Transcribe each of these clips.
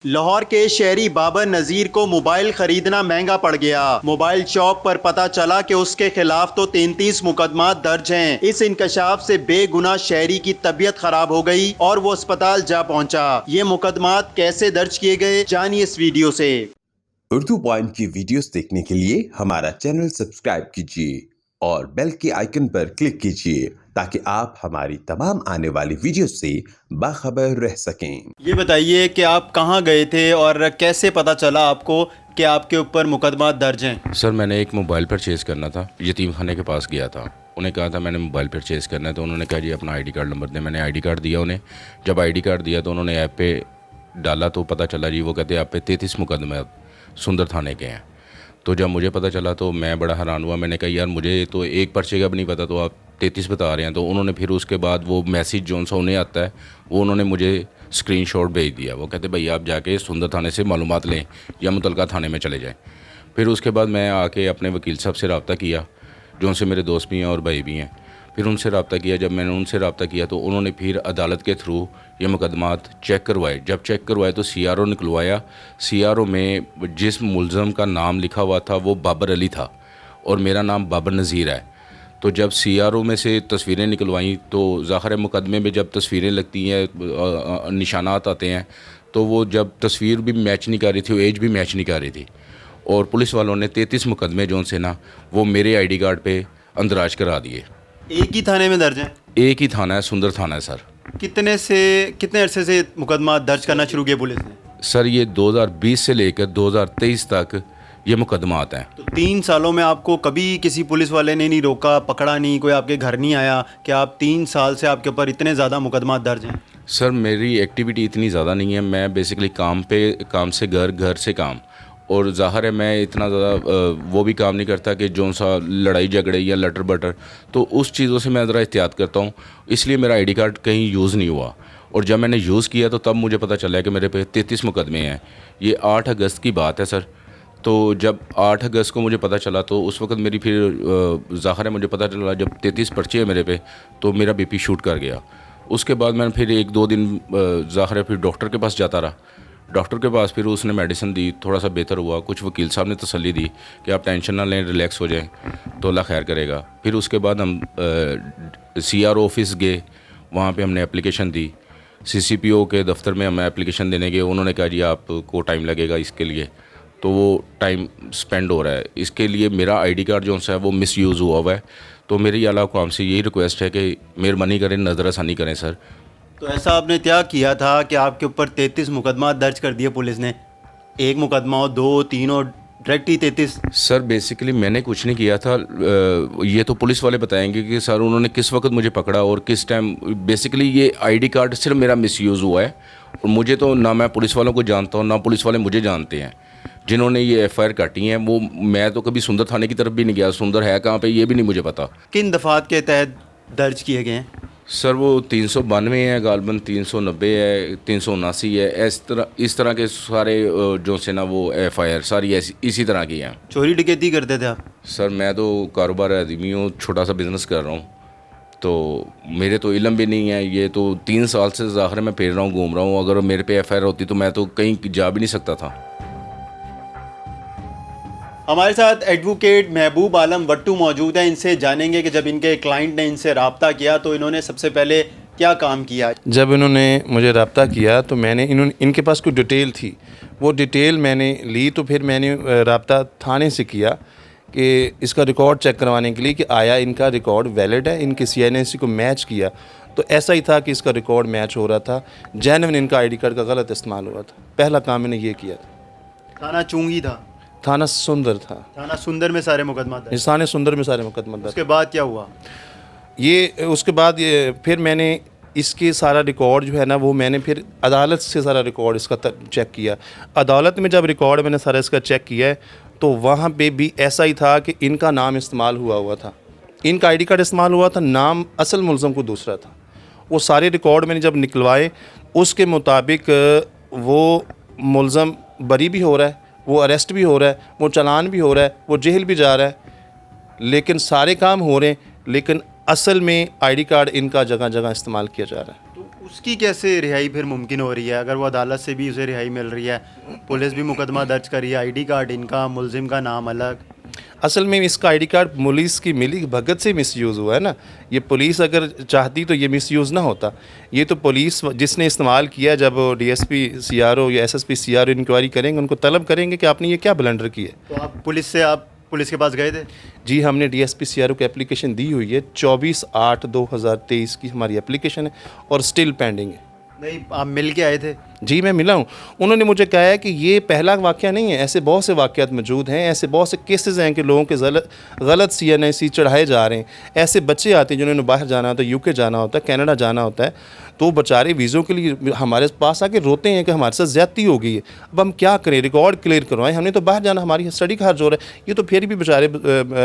लाहौर के शहरी बाबर नजीर को मोबाइल खरीदना महंगा पड़ गया। मोबाइल शॉप पर पता चला कि उसके खिलाफ तो 33 मुकदमा दर्ज हैं। इस इंकशाफ से बेगुनाह शहरी की तबीयत खराब हो गई और वो अस्पताल जा पहुंचा। ये मुकदमा कैसे दर्ज किए गए, जानिए इस वीडियो से। उर्दू पॉइंट की वीडियोस देखने के लिए हमारा चैनल सब्सक्राइब कीजिए और बेल के आइकन पर क्लिक कीजिए ताकि आप हमारी तमाम आने वाली वीडियोस से बाखबर रह सकें। ये बताइए कि आप कहाँ गए थे और कैसे पता चला आपको कि आपके ऊपर मुकदमा दर्ज हैं? सर मैंने एक मोबाइल परचेज़ करना था, यतीम खाने के पास गया था। उन्हें कहा था मैंने मोबाइल परचेज़ करना है, तो उन्होंने कहा जी अपना आईडी कार्ड नंबर दें। मैंने आईडी कार्ड दिया उन्हें। जब आईडी कार्ड दिया तो उन्होंने ऐप पे डाला तो पता चला जी वो कहते हैं आप पे 33 मुकदमे सुंदर थाने के हैं। तो जब मुझे पता चला तो मैं बड़ा हैरान हुआ। मैंने कहा यार मुझे तो एक पर्चे का भी नहीं पता, तो आप 33 बता रहे हैं। तो उन्होंने फिर उसके बाद वो मैसेज जो सा उन्हें आता है वो उन्होंने मुझे स्क्रीनशॉट भेज दिया। वो कहते भाई आप जाके सुंदर थाने से मालूमात लें या मुतलका थाने में चले जाएं। फिर उसके बाद मैं आके अपने वकील साहब से रब्ता किया, जो उनसे मेरे दोस्त भी हैं और भाई भी हैं। फिर उनसे रब्ता किया। जब मैंने उनसे रब्ता किया तो उन्होंने फिर अदालत के थ्रू ये मुकदमात चेक करवाए। जब चेक करवाए तो CRO निकलवाया। CRO में जिस मुलज़म का नाम लिखा हुआ था वो बाबर अली था और मेरा नाम बाबर नज़ीर है। तो जब CRO में से तस्वीरें निकलवाई तो ज़ाहिर है मुकदमे में जब तस्वीरें लगती हैं, निशानात आते हैं, तो वो जब तस्वीर भी मैच नहीं कर रही थी, वो एज भी मैच नहीं कर रही थी। और पुलिस वालों ने 33 मुकदमे जो से ना वो मेरे आईडी कार्ड पे अंदराज करा दिए। एक ही थाने में दर्ज हैं? एक ही थाना है, सुंदर थाना है सर। कितने अरसे से मुकदमा दर्ज करना शुरू किया पुलिस ने? सर ये 2020 से लेकर 2023 तक ये मुकदमा आता है। तो 3 सालों में आपको कभी किसी पुलिस वाले ने नहीं रोका, पकड़ा नहीं, कोई आपके घर नहीं आया कि आप 3 साल से आपके ऊपर इतने ज़्यादा मुकदमा दर्ज हैं? सर मेरी एक्टिविटी इतनी ज़्यादा नहीं है। मैं बेसिकली काम से घर, घर से काम, और ज़ाहिर है मैं इतना ज़्यादा वो भी काम नहीं करता कि जो सा लड़ाई झगड़े या लटर बटर, तो उस चीज़ों से मैं ज़रा एहतियात करता हूँ। इसलिए मेरा आईडी कार्ड कहीं यूज़ नहीं हुआ। और जब मैंने यूज़ किया तो तब मुझे पता चला कि मेरे पे 33 मुकदमे हैं। ये 8 अगस्त की बात है सर। तो जब 8 अगस्त को मुझे पता चला तो उस वक्त मेरी फिर ज़ाहिर है मुझे पता चला जब 33 पर्चे हैं मेरे पे तो मेरा BP शूट कर गया। उसके बाद मैंने फिर 1-2 दिन ज़ाहिर है फिर डॉक्टर के पास जाता रहा। डॉक्टर के पास फिर उसने मेडिसिन दी, थोड़ा सा बेहतर हुआ। कुछ वकील साहब ने तसल्ली दी कि आप टेंशन ना लें, रिलैक्स हो जाएं तो अल्लाह खैर करेगा। फिर उसके बाद हम CRO ऑफिस गए, वहाँ पे हमने एप्लीकेशन दी। CCPO के दफ्तर में हम एप्लीकेशन देने गए। उन्होंने कहा जी आपको टाइम लगेगा इसके लिए, तो वो टाइम स्पेंड हो रहा है। इसके लिए मेरा आईडी कार्ड जो है वो मिसयूज़ हुआ है। तो मेरी आला कौम से यही रिक्वेस्ट है कि मेहरबानी करें, नज़रअसानी करें सर। तो ऐसा आपने क्या किया था कि आपके ऊपर 33 मुकदमा दर्ज कर दिए पुलिस ने? एक मुकदमा हो, 2, 3 और डायरेक्ट ही 33? सर बेसिकली मैंने कुछ नहीं किया था। ये तो पुलिस वाले बताएंगे कि सर उन्होंने किस वक्त मुझे पकड़ा और किस टाइम। बेसिकली ये आईडी कार्ड सिर्फ मेरा मिसयूज़ हुआ है और मुझे तो ना मैं पुलिस वालों को जानता हूँ ना पुलिस वाले मुझे जानते हैं। जिन्होंने ये FIR काटी हैं वो, मैं तो कभी सुंदर थाने की तरफ भी नहीं गया। सुंदर है कहाँ पे ये भी नहीं मुझे पता। किन दफ़ात के तहत दर्ज किए गए हैं? सर वो 392 है, गालबन 390 है, 379 है। इस तरह के सारे जो से ना वो FIR सारी इसी तरह की हैं। चोरी डकैती करते थे आप? सर मैं तो कारोबार आदमी हूँ, छोटा सा बिज़नेस कर रहा हूँ, तो मेरे तो इल्म भी नहीं है। ये तो 3 साल से ज़ाहिर मैं फिर रहा हूँ, घूम रहा हूँ। अगर मेरे पे FIR होती तो मैं तो कहीं जा भी नहीं सकता था। हमारे साथ एडवोकेट महबूब आलम वट्टू मौजूद हैं। इनसे जानेंगे कि जब इनके क्लाइंट ने इनसे रब्ता किया तो इन्होंने सबसे पहले क्या काम किया। जब इन्होंने मुझे रब्ता किया तो मैंने इनके पास कोई डिटेल थी, वो डिटेल मैंने ली। तो फिर मैंने रब्ता थाने से किया कि इसका रिकॉर्ड चेक करवाने के लिए कि आया इनका रिकॉर्ड वैलिड है। इनके CNSC को मैच किया तो ऐसा ही था कि इसका रिकॉर्ड मैच हो रहा था, जेन्युइन इनका आईडी कार्ड का गलत इस्तेमाल हुआ था। पहला काम मैंने ये किया था। थाना चुंगी था? थाना सुंदर था। थाना सुंदर में सारे मुकदमा दर्ज? थाने सुंदर में सारे मुकदमा दर्ज। उसके बाद क्या हुआ? उसके बाद फिर मैंने इसके सारा रिकॉर्ड जो है ना वो मैंने फिर अदालत से सारा रिकॉर्ड इसका चेक किया। अदालत में जब रिकॉर्ड मैंने सारा इसका चेक किया है तो वहाँ पे भी ऐसा ही था कि इनका नाम इस्तेमाल हुआ था, इनका आईडी कार्ड इस्तेमाल हुआ था, नाम असल मुलज़म को दूसरा था। वो सारे रिकॉर्ड मैंने जब निकलवाए उसके मुताबिक वो मुलज़म बरी भी हो रहा है, वो अरेस्ट भी हो रहा है, वो चालान भी हो रहा है, वो जेल भी जा रहा है, लेकिन सारे काम हो रहे हैं, लेकिन असल में आईडी कार्ड इनका जगह जगह इस्तेमाल किया जा रहा है। तो उसकी कैसे रिहाई फिर मुमकिन हो रही है? अगर वो अदालत से भी उसे रिहाई मिल रही है, पुलिस भी मुकदमा दर्ज कर रही है, आईडी कार्ड इनका, मुलजिम का नाम अलग। असल में इसका आईडी कार्ड पुलिस की मिली भगत से मिसयूज़ हुआ है ना। ये पुलिस अगर चाहती तो ये मिसयूज़ ना होता। ये तो पुलिस जिसने इस्तेमाल किया, जब डीएसपी सीआरओ या एसएसपी सीआरओ इंक्वायरी करेंगे, उनको तलब करेंगे कि आपने ये क्या ब्लंडर किया। तो आप पुलिस के पास गए थे? जी, हमने डीएसपी सीआरओ को एप्लीकेशन दी हुई है। 24/8/2023 की हमारी एप्लीकेशन है और स्टिल पेंडिंग है। नहीं, आप मिल के आए थे? जी, मैं मिला हूँ। उन्होंने मुझे कहा है कि ये पहला वाक़या नहीं है, ऐसे बहुत से वाक़यात मौजूद हैं, ऐसे बहुत से केसेस हैं कि लोगों के गलत CNIC चढ़ाए जा रहे हैं। ऐसे बच्चे आते हैं जिन्होंने बाहर जाना होता है, UK जाना होता है, कनाडा जाना होता है, तो बेचारे वीज़ों के लिए हमारे पास आके रोते हैं कि हमारे साथ ज़्यादती हो गई है। अब हम क्या करें, रिकॉर्ड क्लियर करवाएं, हमने तो बाहर जाना, हमारी स्टडी का खर्च हो रहा है। ये तो फिर भी बेचारे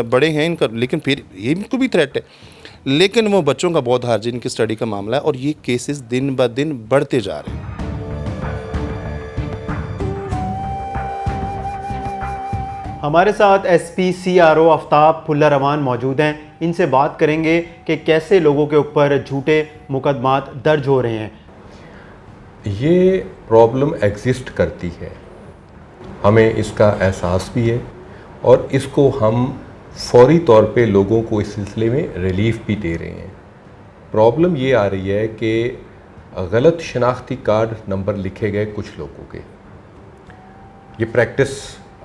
बड़े हैं इनका, लेकिन फिर ये इनको भी थ्रेट है। लेकिन वो बच्चों का बहुत हार्ज इनकी स्टडी का मामला है और ये केसेस दिन ब दिन बढ़ते जा रहे हैं। हमारे साथ SP CRO आफ्ताब फुल्ला रवान मौजूद हैं। इनसे बात करेंगे कि कैसे लोगों के ऊपर झूठे मुकदमात दर्ज हो रहे हैं। ये प्रॉब्लम एग्जिस्ट करती है, हमें इसका एहसास भी है और इसको हम फौरी तौर पे लोगों को इस सिलसिले में रिलीफ भी दे रहे हैं। प्रॉब्लम ये आ रही है कि गलत शनाख्ती कार्ड नंबर लिखे गए कुछ लोगों के। ये प्रैक्टिस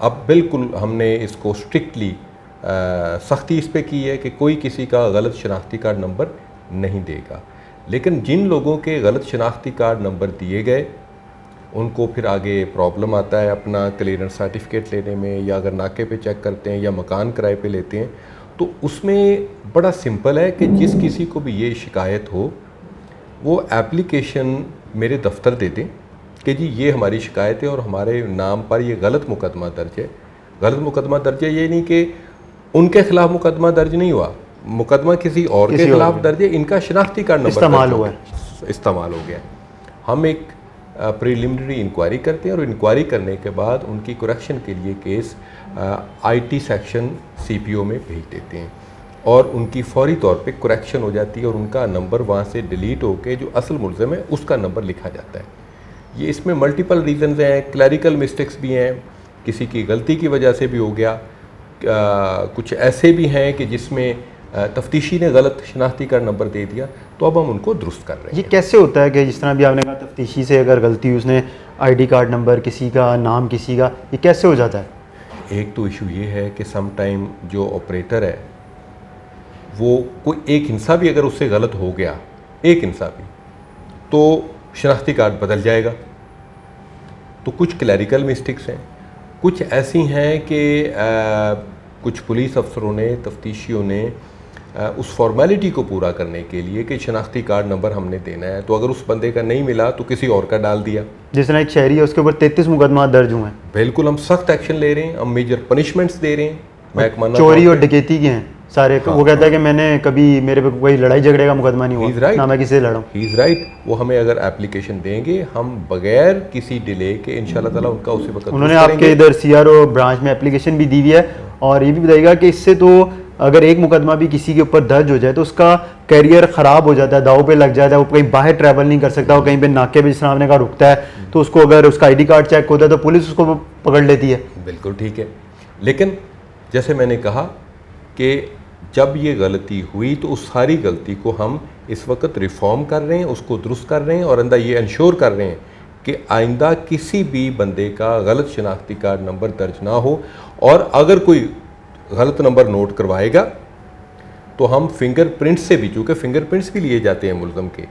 अब बिल्कुल हमने इसको स्ट्रिक्टली सख्ती इस पे की है कि कोई किसी का गलत शनाख्ती कार्ड नंबर नहीं देगा। लेकिन जिन लोगों के गलत शनाख्ती कार्ड नंबर दिए गए उनको फिर आगे प्रॉब्लम आता है अपना क्लियरेंस सर्टिफिकेट लेने में, या अगर नाके पे चेक करते हैं या मकान किराए पे लेते हैं, तो उसमें बड़ा सिंपल है कि जिस किसी को भी ये शिकायत हो वो एप्लीकेशन मेरे दफ्तर दे दें कि जी ये हमारी शिकायत है और हमारे नाम पर ये गलत मुकदमा दर्ज है। गलत मुकदमा दर्ज है ये नहीं कि उनके खिलाफ मुकदमा दर्ज नहीं हुआ, मुकदमा किसी और के खिलाफ दर्ज है, इनका शनाख्ती कार्ड नंबर इस्तेमाल हो गया। हम एक प्रीलिमिनरी इंक्वायरी करते हैं और इंक्वायरी करने के बाद उनकी करेक्शन के लिए केस IT सेक्शन CPO में भेज देते हैं और उनकी फौरी तौर पे करेक्शन हो जाती है और उनका नंबर वहाँ से डिलीट होकर जो असल मुल्ज़िम है उसका नंबर लिखा जाता है। ये इसमें मल्टीपल रीज़न्स हैं, क्लैरिकल मिस्टेक्स भी हैं, किसी की गलती की वजह से भी हो गया, कुछ ऐसे भी हैं कि जिसमें तफ्तीशी ने गलत शनाख्ती कार्ड नंबर दे दिया, तो अब हम उनको दुरुस्त कर रहे हैं। ये कैसे होता है कि जिस तरह भी आपने कहा तफ्तीशी से अगर गलती उसने ID कार्ड नंबर किसी का, नाम किसी का, ये कैसे हो जाता है? एक तो इशू ये है कि सम टाइम जो ऑपरेटर है वो कोई एक हिस्सा भी अगर उससे गलत हो गया, एक हिस्सा भी, तो शनाख्ती कार्ड बदल जाएगा। तो कुछ क्लैरिकल मिस्टेक्स हैं, कुछ ऐसी हैं कि कुछ पुलिस अफसरों ने, तफ्तीशियों ने उस फॉर्मेलिटी को पूरा करने के लिए कि शनाख्ती कार्ड नंबर हमने देना है, तो अगर उस बंदे का नहीं मिला तो किसी और का डाल दिया। जिस तरह एक शहरी है उसके ऊपर 33 मुकदमा दर्ज हुए हैं। बिल्कुल, हम सख्त एक्शन ले रहे हैं, हम मेजर पनिशमेंट्स दे रहे हैं। महकमा चोरी और डकैती के हैं सारे। हाँ, वो कहता है कि मैंने कभी, मेरे पे कोई लड़ाई झगड़े का मुकदमा नहीं हुआ, ना मैं किसी से लड़ा। He is right. वो हमें अगर एप्लीकेशन देंगे, हम बगैर किसी डिले के इंशाल्लाह ताला उनका उसी वक्त उन्होंने आपके इधर CRO ब्रांच में एप्लीकेशन भी दी हुई है। और ये भी बताइएगा कि इससे तो अगर एक मुकदमा भी किसी के ऊपर दर्ज हो जाए तो उसका करियर ख़राब हो जाता है, दाव पे लग जाता है, वो कहीं बाहर ट्रैवल नहीं कर सकता, वो कहीं पे नाके पे जिस तरह आपने कहा रुकता है, तो उसको अगर उसका ID कार्ड चेक होता है तो पुलिस उसको पकड़ लेती है। बिल्कुल ठीक है, लेकिन जैसे मैंने कहा कि जब ये गलती हुई तो उस सारी गलती को हम इस वक्त रिफॉर्म कर रहे हैं, उसको दुरुस्त कर रहे हैं और अंदर ये इंश्योर कर रहे हैं कि आइंदा किसी भी बंदे का गलत शनाख्ती कार्ड नंबर दर्ज ना हो। और अगर कोई गलत नंबर नोट करवाएगा तो हम फिंगरप्रिंट्स से भी, चूँकि फिंगरप्रिंट्स भी लिए जाते हैं मुल्ज़िम के,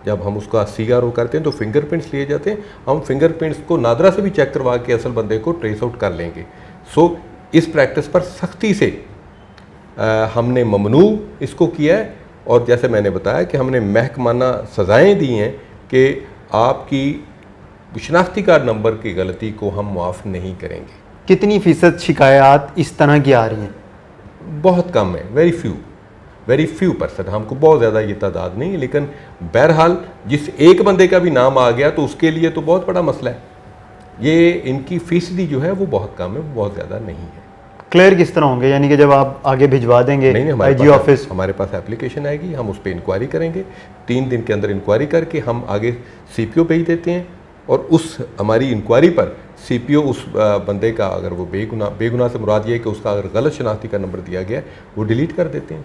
जब हम उसका CRO करते हैं तो फिंगरप्रिंट्स लिए जाते हैं, हम फिंगरप्रिंट्स को नादरा से भी चेक करवा के असल बंदे को ट्रेस आउट कर लेंगे। सो इस प्रैक्टिस पर सख्ती से हमने ममनू इसको किया है और जैसे मैंने बताया कि हमने महकमाना सज़ाएँ दी हैं कि आपकी शनाख्ती कार्ड नंबर की गलती को हम माफ़ नहीं करेंगे। कितनी फ़ीसद शिकायत इस तरह की आ रही हैं? बहुत कम है, वेरी फ्यू %। हमको बहुत ज़्यादा ये तादाद नहीं है, लेकिन बहरहाल जिस एक बंदे का भी नाम आ गया तो उसके लिए तो बहुत बड़ा मसला है। ये इनकी फ़ीसदी जो है वो बहुत कम है, वो बहुत ज़्यादा नहीं है। क्लियर किस तरह होंगे, यानी कि जब आप आगे भिजवा देंगे नहीं, आईजी ऑफिस? हमारे पास एप्लीकेशन आएगी, हम उस पर इंक्वायरी करेंगे, 3 दिन के अंदर इंक्वायरी करके हम आगे सीपीओ भेज देते हैं, और उस हमारी इंक्वायरी पर सीपीओ उस बंदे का, अगर वो बेगुनाह से मुराद ये है कि उसका अगर गलत शनाख्ती का नंबर दिया गया है, वो डिलीट कर देते हैं।